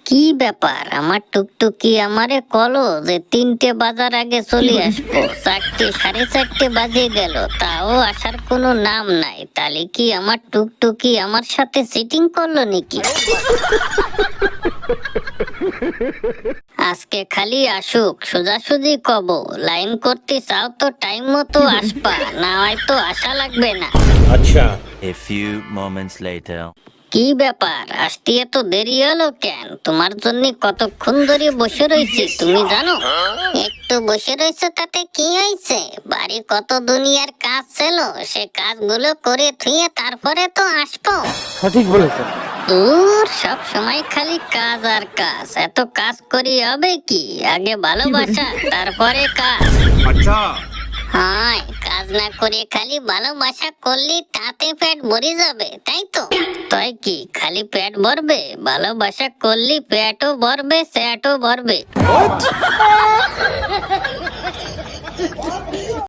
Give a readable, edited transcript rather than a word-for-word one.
কি ব্যাপার, আমার টুকটুকি আমারে কলো যে 3টে বাজার আগে চলে আসবো, 4টে 4:30 বাজে গেল, তাও আসার কোনো নাম নাই। তাহলে কি আমার টুকটুকি আমার সাথে চিটিং করলো নাকি? আজকে খালি আসুক, সোজাসুজি কব, লাইন করতে চাও তো টাইম মতো আসবা, না হয়তো আসা লাগবে না। अच्छा। A few moments later. কি ব্যাপার, আসতে এত দেরি হলো কেন? তোমার জন্য কতক্ষণ ধরে বসে রয়েছি তুমি জানো? একটু বসে রয়েছে তাতে কি হয়েছে? বাড়ি কত দুনিয়ার কাজ ছিল, সে কাজগুলো করে থুয়ে তারপরে তো আসবো। সঠিক বলেছেন। দূর, সব সময় খালি কাজ আর কাজ, এত কাজ করি হবে কি? আগে ভালোবাসা, তারপরে কাজ। अच्छा। হ্যাঁ, কাজ না করে খালি ভালোবাসা করলে তাতে পেট ভরে যাবে, তাই তো? তাই কি খালি পেট ভরবে? ভালোবাসা করলে পেটও ভরবে, স্যাটও ভরবে।